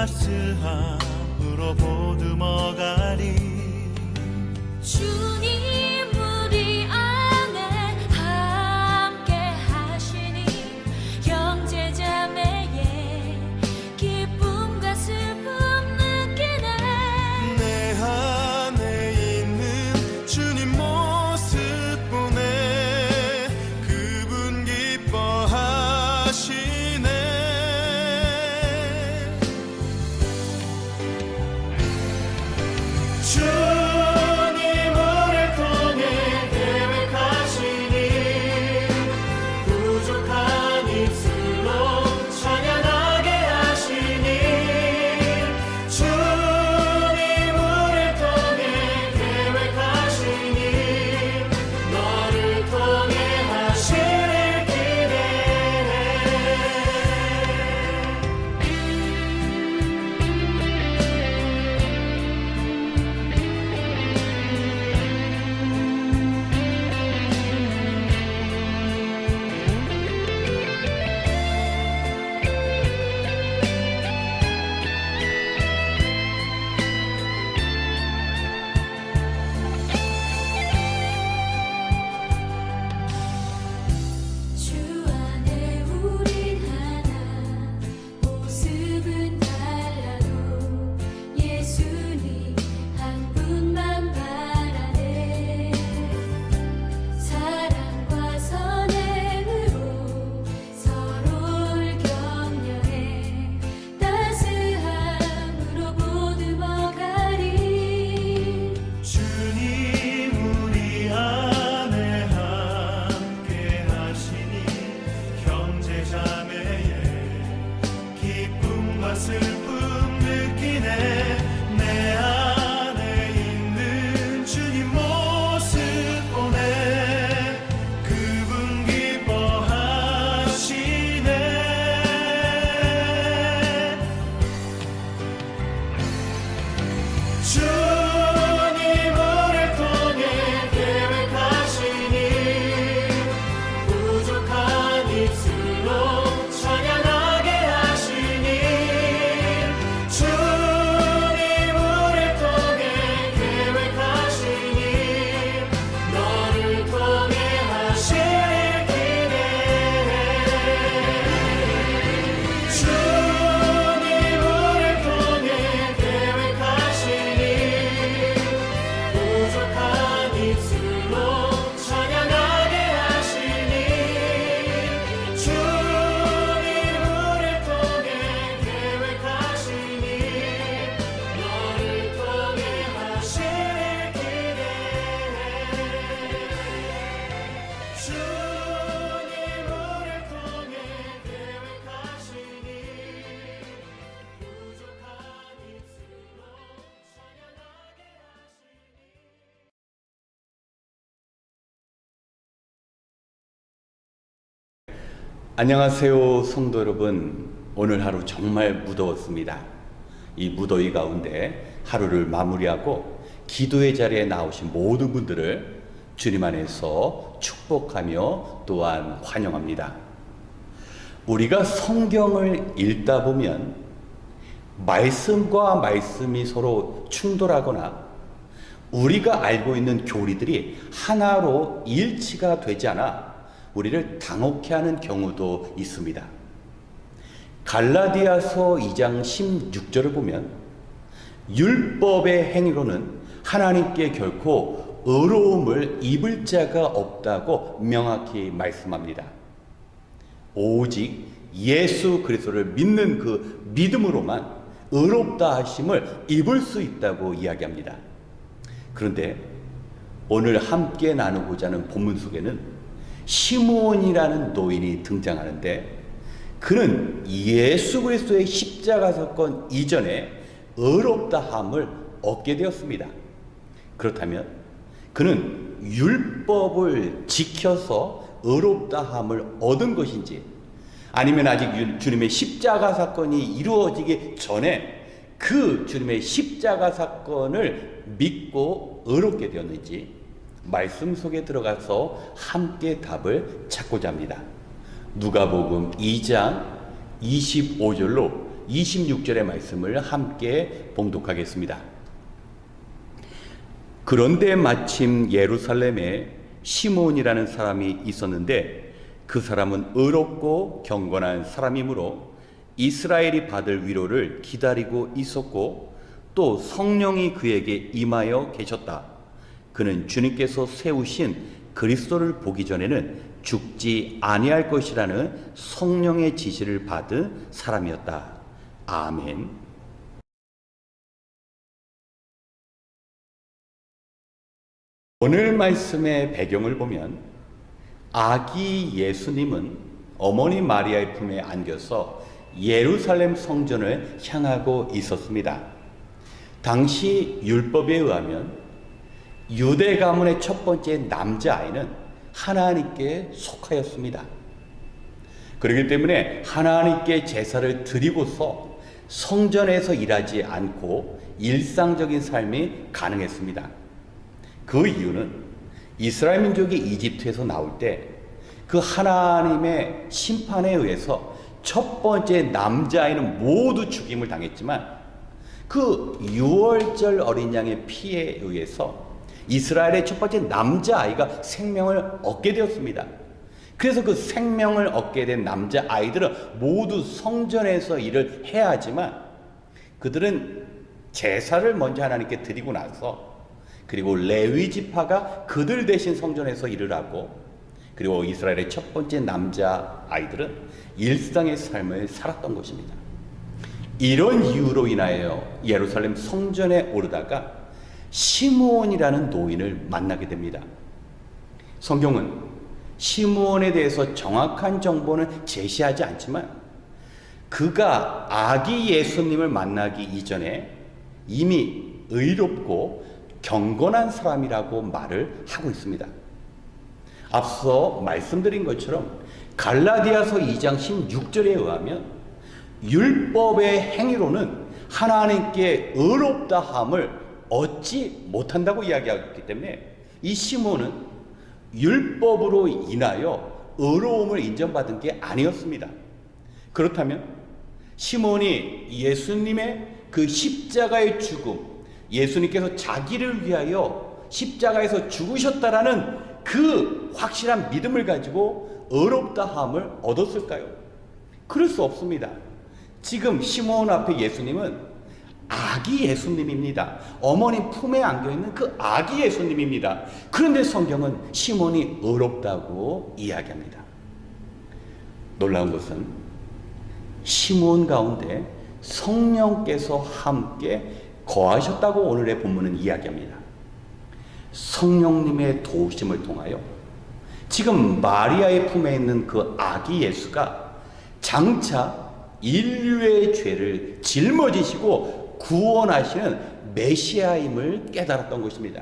따스함으로 보듬어가리. 주님 우리 안에 함께 하시니 형제자매의 기쁨과 슬픔 느끼네. 내 안에 있는 주님 모습 보네. 그분 기뻐하시네. 슬픔 느끼네. 내 안에 있는 주님 모습 보네. 그분 기뻐하시네. 주님을 통해 계획하시니 부족한 입술로 찬양하게 하시니. 주님을 통해 계획하시니 너를 통해 하실 기대. 주님을 통해 계획하시니 부족한 입술로 찬양하게 하시니. 주님을 통해 계획하시니 너를 통해 하실 기대. 주님을 통해 계획하시니 부족한 입술로 찬양하게 하시니. 안녕하세요, 성도 여러분. 오늘 하루 정말 무더웠습니다. 이 무더위 가운데 하루를 마무리하고 기도의 자리에 나오신 모든 분들을 주님 안에서 축복하며 또한 환영합니다. 우리가 성경을 읽다 보면 말씀과 말씀이 서로 충돌하거나 우리가 알고 있는 교리들이 하나로 일치가 되지 않아 우리를 당혹해 하는 경우도 있습니다. 갈라디아서 2장 16절을 보면 율법의 행위로는 하나님께 결코 의로움을 입을 자가 없다고 명확히 말씀합니다. 오직 예수 그리스도를 믿는 그 믿음으로만 의롭다 하심을 입을 수 있다고 이야기합니다. 그런데 오늘 함께 나누고자 하는 본문 속에는 시므온이라는 노인이 등장하는데 그는 예수 그리스도의 십자가 사건 이전에 의롭다함을 얻게 되었습니다. 그렇다면 그는 율법을 지켜서 의롭다함을 얻은 것인지 아니면 아직 주님의 십자가 사건이 이루어지기 전에 그 주님의 십자가 사건을 믿고 의롭게 되었는지 말씀 속에 들어가서 함께 답을 찾고자 합니다. 누가복음 2장 25절로 26절의 말씀을 함께 봉독하겠습니다. 그런데 마침 예루살렘에 시므온이라는 사람이 있었는데 그 사람은 의롭고 경건한 사람이므로 이스라엘이 받을 위로를 기다리고 있었고 또 성령이 그에게 임하여 계셨다. 그는 주님께서 세우신 그리스도를 보기 전에는 죽지 아니할 것이라는 성령의 지시를 받은 사람이었다. 아멘. 오늘 말씀의 배경을 보면 아기 예수님은 어머니 마리아의 품에 안겨서 예루살렘 성전을 향하고 있었습니다. 당시 율법에 의하면 유대 가문의 첫 번째 남자아이는 하나님께 속하였습니다. 그렇기 때문에 하나님께 제사를 드리고서 성전에서 일하지 않고 일상적인 삶이 가능했습니다. 그 이유는 이스라엘 민족이 이집트에서 나올 때 그 하나님의 심판에 의해서 첫 번째 남자아이는 모두 죽임을 당했지만 그 유월절 어린 양의 피에 의해서 이스라엘의 첫 번째 남자아이가 생명을 얻게 되었습니다. 그래서 그 생명을 얻게 된 남자아이들은 모두 성전에서 일을 해야 하지만 그들은 제사를 먼저 하나님께 드리고 나서 그리고 레위 지파가 그들 대신 성전에서 일을 하고 그리고 이스라엘의 첫 번째 남자아이들은 일상의 삶을 살았던 것입니다. 이런 이유로 인하여 예루살렘 성전에 오르다가 시므온이라는 노인을 만나게 됩니다. 성경은 시므온에 대해서 정확한 정보는 제시하지 않지만 그가 아기 예수님을 만나기 이전에 이미 의롭고 경건한 사람이라고 말을 하고 있습니다. 앞서 말씀드린 것처럼 갈라디아서 2장 16절에 의하면 율법의 행위로는 하나님께 의롭다 함을 얻지 못한다고 이야기하기 때문에 이 시므온은 율법으로 인하여 의로움을 인정받은 게 아니었습니다. 그렇다면 시므온이 예수님의 그 십자가의 죽음, 예수님께서 자기를 위하여 십자가에서 죽으셨다라는 그 확실한 믿음을 가지고 의롭다함을 얻었을까요? 그럴 수 없습니다. 지금 시므온 앞에 예수님은 아기 예수님입니다. 어머니 품에 안겨있는 그 아기 예수님입니다. 그런데 성경은 시므온이 의롭다고 이야기합니다. 놀라운 것은 시므온 가운데 성령께서 함께 거하셨다고 오늘의 본문은 이야기합니다. 성령님의 도우심을 통하여 지금 마리아의 품에 있는 그 아기 예수가 장차 인류의 죄를 짊어지시고 구원하시는 메시아임을 깨달았던 것입니다.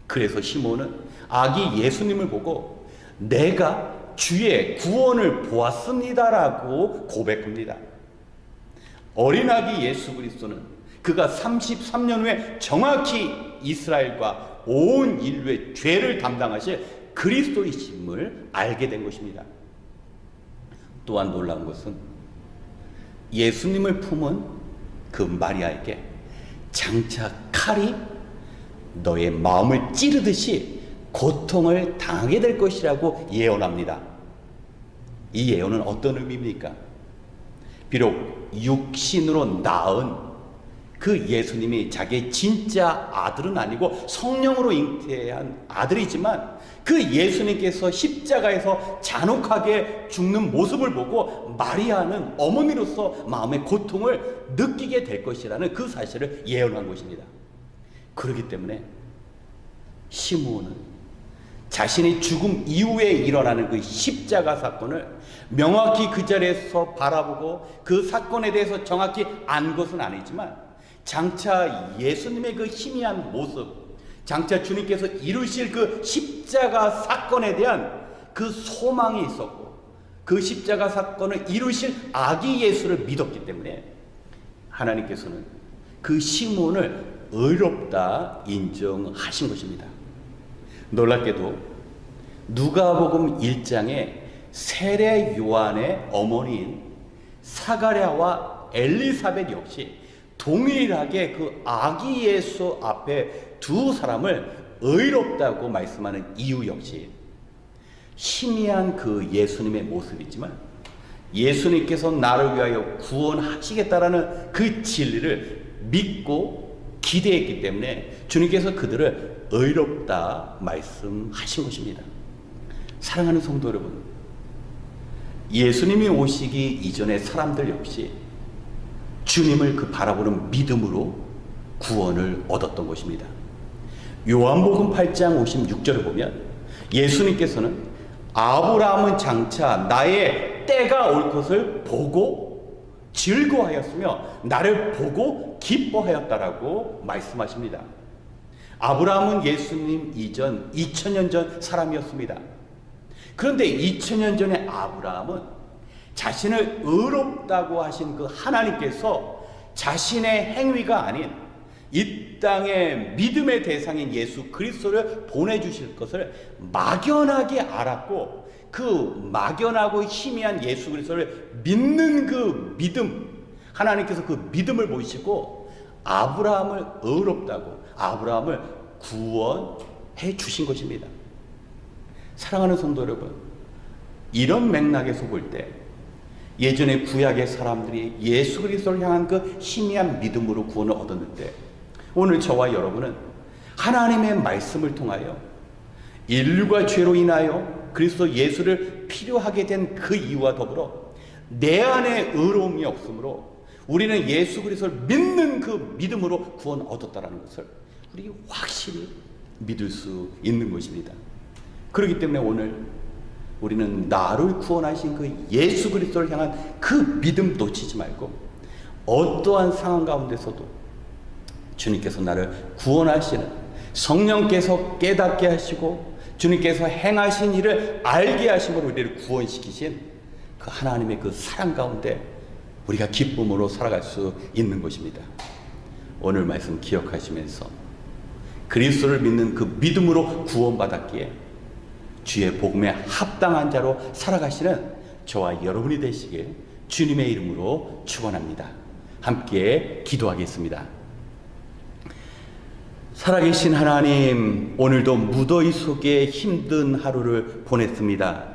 그래서 시므온은 아기 예수님을 보고 내가 주의 구원을 보았습니다라고 고백합니다. 어린아기 예수 그리스도는 그가 33년 후에 정확히 이스라엘과 온 인류의 죄를 담당하실 그리스도이심을 알게 된 것입니다. 또한 놀라운 것은 예수님을 품은 그 마리아에게 장차 칼이 너의 마음을 찌르듯이 고통을 당하게 될 것이라고 예언합니다. 이 예언은 어떤 의미입니까? 비록 육신으로 낳은 그 예수님이 자기의 진짜 아들은 아니고 성령으로 잉태한 아들이지만 그 예수님께서 십자가에서 잔혹하게 죽는 모습을 보고 마리아는 어머니로서 마음의 고통을 느끼게 될 것이라는 그 사실을 예언한 것입니다. 그렇기 때문에 시므온은 자신이 죽음 이후에 일어나는 그 십자가 사건을 명확히 그 자리에서 바라보고 그 사건에 대해서 정확히 안 것은 아니지만 장차 예수님의 그 희미한 모습, 장차 주님께서 이루실 그 십자가 사건에 대한 그 소망이 있었고 그 십자가 사건을 이루실 아기 예수를 믿었기 때문에 하나님께서는 그 시므온을 의롭다 인정하신 것입니다. 놀랍게도 누가복음 1장에 세례 요한의 어머니인 사가랴와 엘리사벳 역시 동일하게 그 아기 예수 앞에 두 사람을 의롭다고 말씀하는 이유 역시 희미한 그 예수님의 모습이지만 예수님께서 나를 위하여 구원하시겠다라는 그 진리를 믿고 기대했기 때문에 주님께서 그들을 의롭다 말씀하신 것입니다. 사랑하는 성도 여러분, 예수님이 오시기 이전의 사람들 역시 주님을 그 바라보는 믿음으로 구원을 얻었던 것입니다. 요한복음 8장 56절을 보면 예수님께서는 아브라함은 장차 나의 때가 올 것을 보고 즐거워하였으며 나를 보고 기뻐하였다라고 말씀하십니다. 아브라함은 예수님 이전 2000년 전 사람이었습니다. 그런데 2000년 전에 아브라함은 자신을 의롭다고 하신 그 하나님께서 자신의 행위가 아닌 이 땅의 믿음의 대상인 예수 그리스도를 보내주실 것을 막연하게 알았고 그 막연하고 희미한 예수 그리스도를 믿는 그 믿음, 하나님께서 그 믿음을 보시고 아브라함을 의롭다고 아브라함을 구원해 주신 것입니다. 사랑하는 성도 여러분, 이런 맥락에서 볼 때 예전에 구약의 사람들이 예수 그리스도를 향한 그 희미한 믿음으로 구원을 얻었는데 오늘 저와 여러분은 하나님의 말씀을 통하여 인류가 죄로 인하여 그리스도 예수를 필요하게 된 그 이유와 더불어 내 안에 의로움이 없으므로 우리는 예수 그리스도를 믿는 그 믿음으로 구원 얻었다는 것을 우리 확실히 믿을 수 있는 것입니다. 그렇기 때문에 오늘 우리는 나를 구원하신 그 예수 그리스도를 향한 그 믿음 놓치지 말고 어떠한 상황 가운데서도 주님께서 나를 구원하시는 성령께서 깨닫게 하시고 주님께서 행하신 일을 알게 하심으로 우리를 구원시키신 그 하나님의 그 사랑 가운데 우리가 기쁨으로 살아갈 수 있는 것입니다. 오늘 말씀 기억하시면서 그리스도를 믿는 그 믿음으로 구원받았기에 주의 복음에 합당한 자로 살아가시는 저와 여러분이 되시길 주님의 이름으로 축원합니다. 함께 기도하겠습니다. 살아계신 하나님, 오늘도 무더위 속에 힘든 하루를 보냈습니다.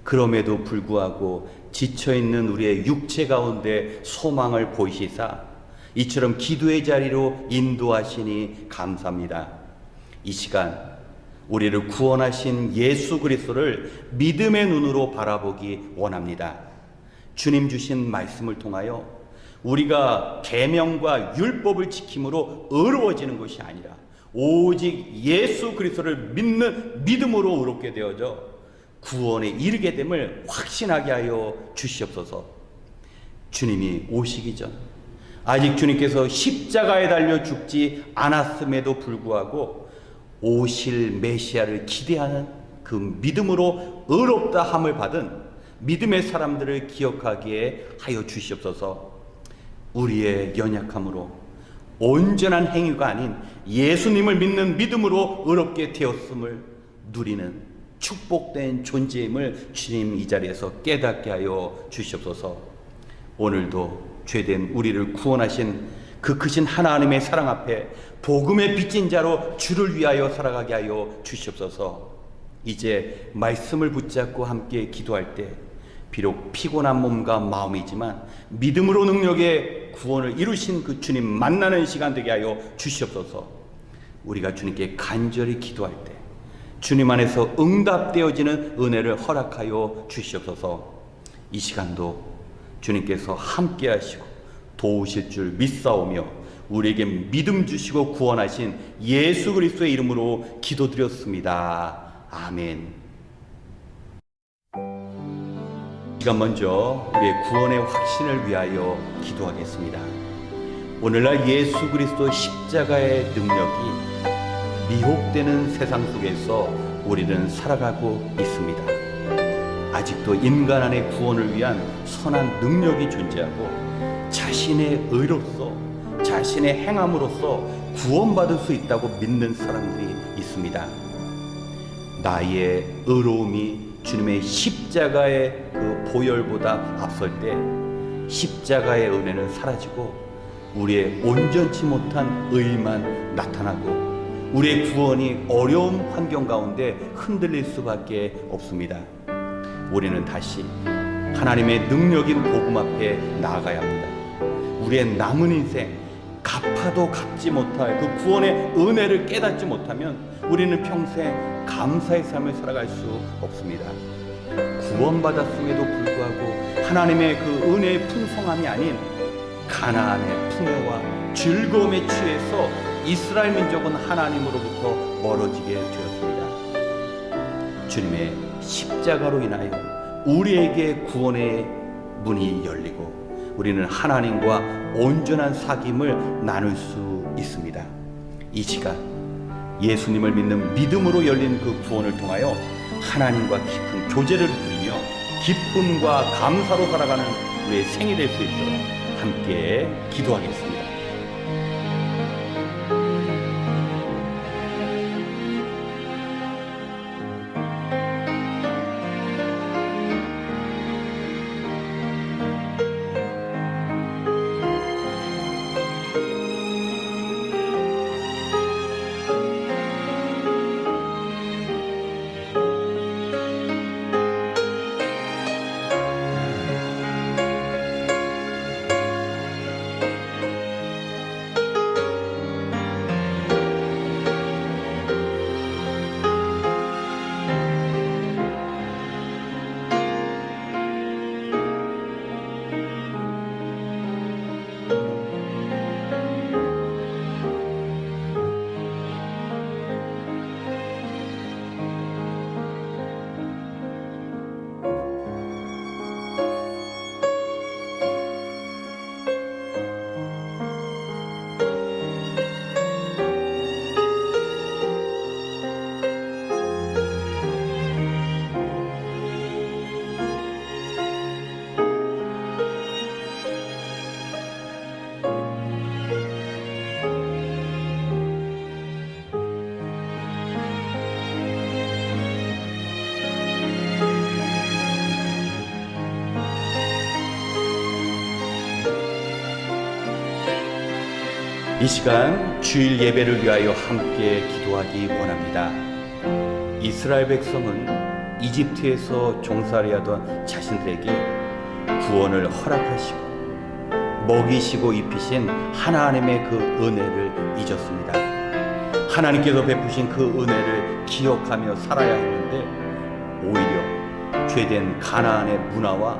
그럼에도 불구하고 지쳐있는 우리의 육체 가운데 소망을 보이시사 이처럼 기도의 자리로 인도하시니 감사합니다. 이 시간 우리를 구원하신 예수 그리스도를 믿음의 눈으로 바라보기 원합니다. 주님 주신 말씀을 통하여 우리가 계명과 율법을 지킴으로 의로워지는 것이 아니라 오직 예수 그리스도를 믿는 믿음으로 의롭게 되어져 구원에 이르게 됨을 확신하게 하여 주시옵소서. 주님이 오시기 전 아직 주님께서 십자가에 달려 죽지 않았음에도 불구하고 오실 메시아를 기대하는 그 믿음으로 의롭다 함을 받은 믿음의 사람들을 기억하게 하여 주시옵소서. 우리의 연약함으로 온전한 행위가 아닌 예수님을 믿는 믿음으로 의롭게 되었음을 누리는 축복된 존재임을 주님 이 자리에서 깨닫게 하여 주시옵소서. 오늘도 죄된 우리를 구원하신 그 크신 하나님의 사랑 앞에 복음의 빚진 자로 주를 위하여 살아가게 하여 주시옵소서. 이제 말씀을 붙잡고 함께 기도할 때 비록 피곤한 몸과 마음이지만 믿음으로 능력의 구원을 이루신 그 주님 만나는 시간 되게 하여 주시옵소서. 우리가 주님께 간절히 기도할 때 주님 안에서 응답되어지는 은혜를 허락하여 주시옵소서. 이 시간도 주님께서 함께 하시고 도우실 줄 믿사오며 우리에게 믿음 주시고 구원하신 예수 그리스도의 이름으로 기도드렸습니다. 아멘. 시간 먼저 우리의 구원의 확신을 위하여 기도하겠습니다. 오늘날 예수 그리스도 십자가의 능력이 미혹되는 세상 속에서 우리는 살아가고 있습니다. 아직도 인간 안의 구원을 위한 선한 능력이 존재하고 자신의 의로서 자신의 행함으로써 구원받을 수 있다고 믿는 사람들이 있습니다. 나의 의로움이 주님의 십자가의 그 보혈보다 앞설 때 십자가의 은혜는 사라지고 우리의 온전치 못한 의만 나타나고 우리의 구원이 어려운 환경 가운데 흔들릴 수밖에 없습니다. 우리는 다시 하나님의 능력인 복음 앞에 나아가야 합니다. 우리의 남은 인생 갚아도 갚지 못할 그 구원의 은혜를 깨닫지 못하면 우리는 평생 감사의 삶을 살아갈 수 없습니다. 구원받았음에도 불구하고 하나님의 그 은혜의 풍성함이 아닌 가나안의 풍요와 즐거움에 취해서 이스라엘 민족은 하나님으로부터 멀어지게 되었습니다. 주님의 십자가로 인하여 우리에게 구원의 문이 열리고 우리는 하나님과 온전한 사귐을 나눌 수 있습니다. 이 시간 예수님을 믿는 믿음으로 열린 그 구원을 통하여 하나님과 깊은 교제를 누리며 기쁨과 감사로 살아가는 우리의 생이 될 수 있도록 함께 기도하겠습니다. 이 시간 주일 예배를 위하여 함께 기도하기 원합니다. 이스라엘 백성은 이집트에서 종살이하던 자신들에게 구원을 허락하시고 먹이시고 입히신 하나님의 그 은혜를 잊었습니다. 하나님께서 베푸신 그 은혜를 기억하며 살아야 했는데 오히려 죄된 가나안의 문화와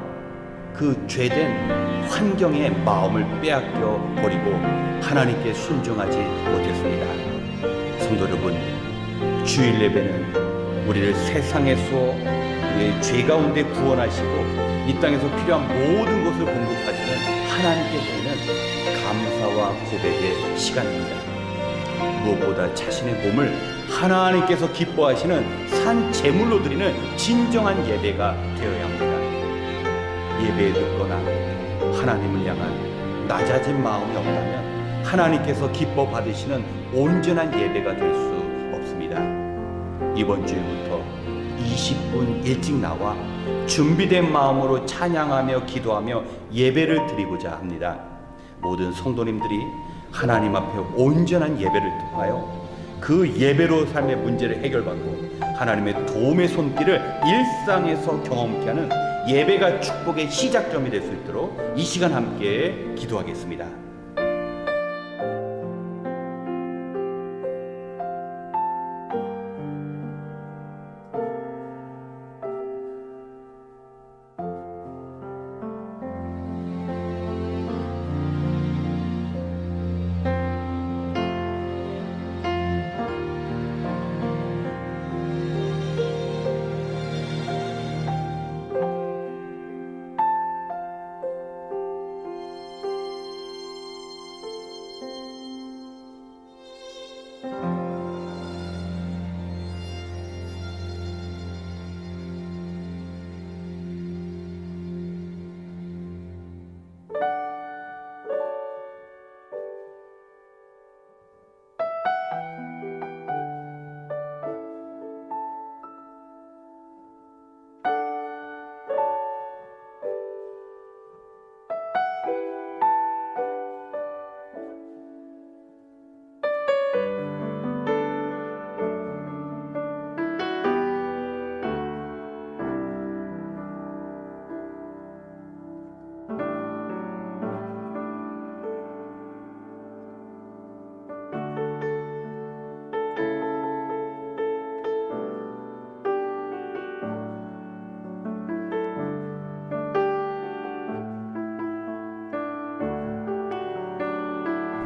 그 죄된 환경의 마음을 빼앗겨 버리고 하나님께 순종하지 못했습니다. 성도 여러분, 주일 예배는 우리를 세상에서 우리의 죄 가운데 구원하시고 이 땅에서 필요한 모든 것을 공급하시는 하나님께 드리는 감사와 고백의 시간입니다. 무엇보다 자신의 몸을 하나님께서 기뻐하시는 산 제물로 드리는 진정한 예배가 되어야 합니다. 예배에 늦거나 하나님을 향한 낮아진 마음이 없다면 하나님께서 기뻐 받으시는 온전한 예배가 될 수 없습니다. 이번 주일부터 20분 일찍 나와 준비된 마음으로 찬양하며 기도하며 예배를 드리고자 합니다. 모든 성도님들이 하나님 앞에 온전한 예배를 통하여 그 예배로 삶의 문제를 해결받고 하나님의 도움의 손길을 일상에서 경험케 하는 예배가 축복의 시작점이 될 수 있도록 이 시간 함께 기도하겠습니다.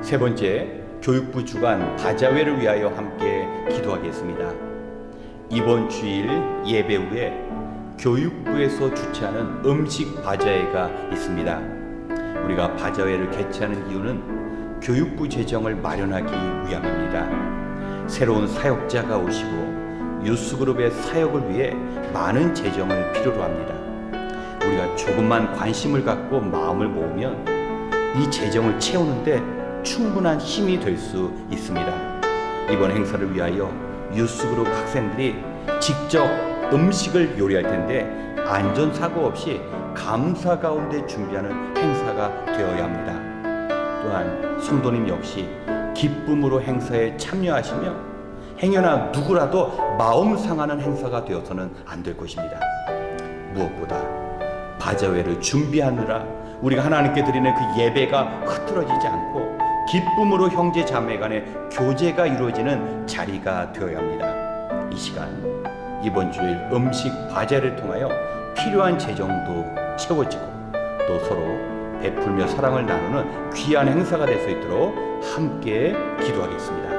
세 번째, 교육부 주관 바자회를 위하여 함께 기도하겠습니다. 이번 주일 예배 후에 교육부에서 주최하는 음식 바자회가 있습니다. 우리가 바자회를 개최하는 이유는 교육부 재정을 마련하기 위함입니다. 새로운 사역자가 오시고 유스그룹의 사역을 위해 많은 재정을 필요로 합니다. 우리가 조금만 관심을 갖고 마음을 모으면 이 재정을 채우는데 충분한 힘이 될 수 있습니다. 이번 행사를 위하여 유스그룹 학생들이 직접 음식을 요리할 텐데 안전사고 없이 감사 가운데 준비하는 행사가 되어야 합니다. 또한 성도님 역시 기쁨으로 행사에 참여하시며 행여나 누구라도 마음 상하는 행사가 되어서는 안 될 것입니다. 무엇보다 바자회를 준비하느라 우리가 하나님께 드리는 그 예배가 흐트러지지 않고 기쁨으로 형제 자매 간의 교제가 이루어지는 자리가 되어야 합니다. 이 시간 이번 주일 음식 바자회를 통하여 필요한 재정도 채워지고 또 서로 베풀며 사랑을 나누는 귀한 행사가 될 수 있도록 함께 기도하겠습니다.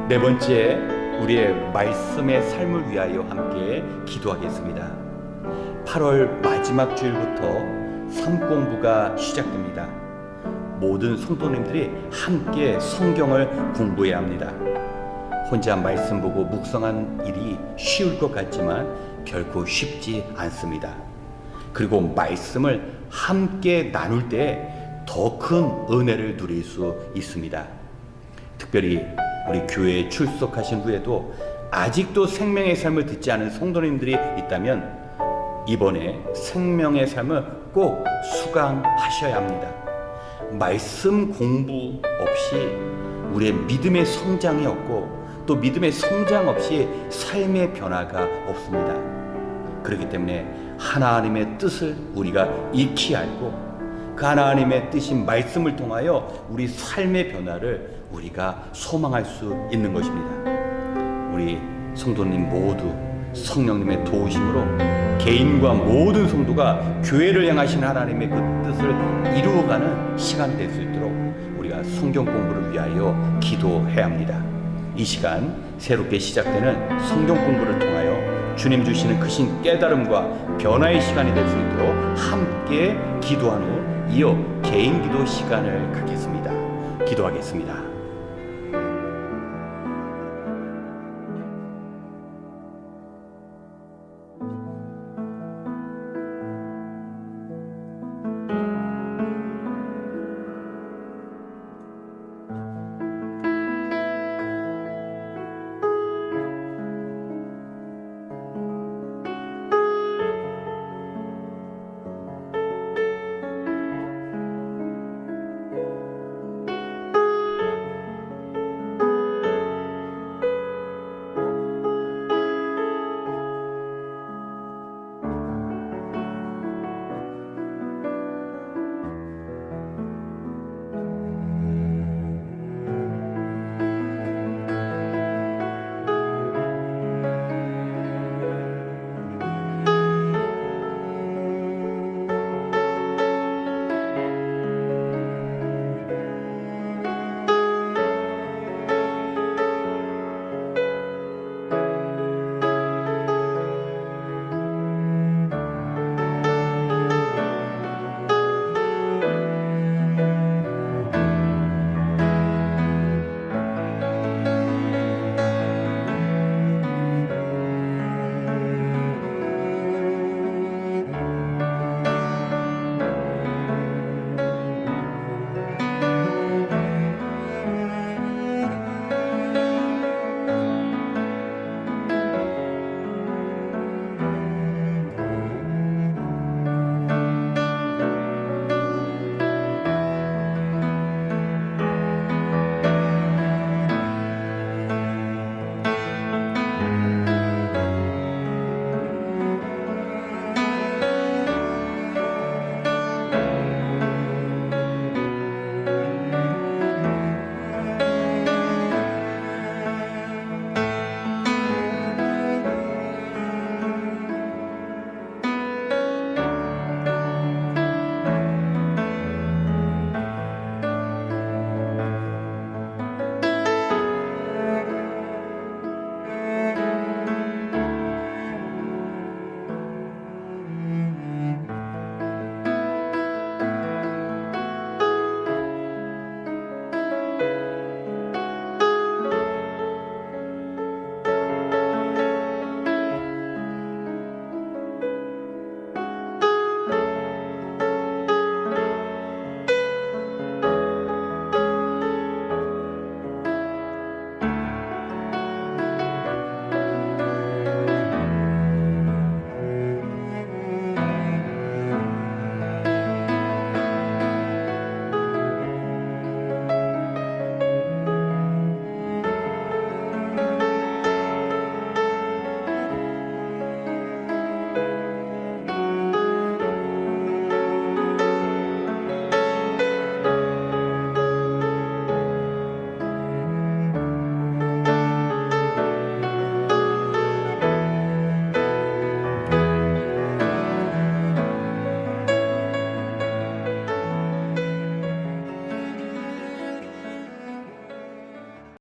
네 번째, 우리의 말씀의 삶을 위하여 함께 기도하겠습니다. 8월 마지막 주일부터 삶 공부가 시작됩니다. 모든 성도님들이 함께 성경을 공부해야 합니다. 혼자 말씀 보고 묵상한 일이 쉬울 것 같지만 결코 쉽지 않습니다. 그리고 말씀을 함께 나눌 때 더 큰 은혜를 누릴 수 있습니다. 특별히 우리 교회에 출석하신 후에도 아직도 생명의 삶을 듣지 않은 성도님들이 있다면 이번에 생명의 삶을 꼭 수강하셔야 합니다. 말씀 공부 없이 우리의 믿음의 성장이 없고 또 믿음의 성장 없이 삶의 변화가 없습니다. 그렇기 때문에 하나님의 뜻을 우리가 익히 알고 그 하나님의 뜻인 말씀을 통하여 우리 삶의 변화를 우리가 소망할 수 있는 것입니다. 우리 성도님 모두 성령님의 도우심으로 개인과 모든 성도가 교회를 향하신 하나님의 그 뜻을 이루어가는 시간 될 수 있도록 우리가 성경 공부를 위하여 기도해야 합니다. 이 시간 새롭게 시작되는 성경 공부를 통하여 주님 주시는 크신 깨달음과 변화의 시간이 될 수 있도록 함께 기도한 후 이어 개인 기도 시간을 갖겠습니다. 기도하겠습니다.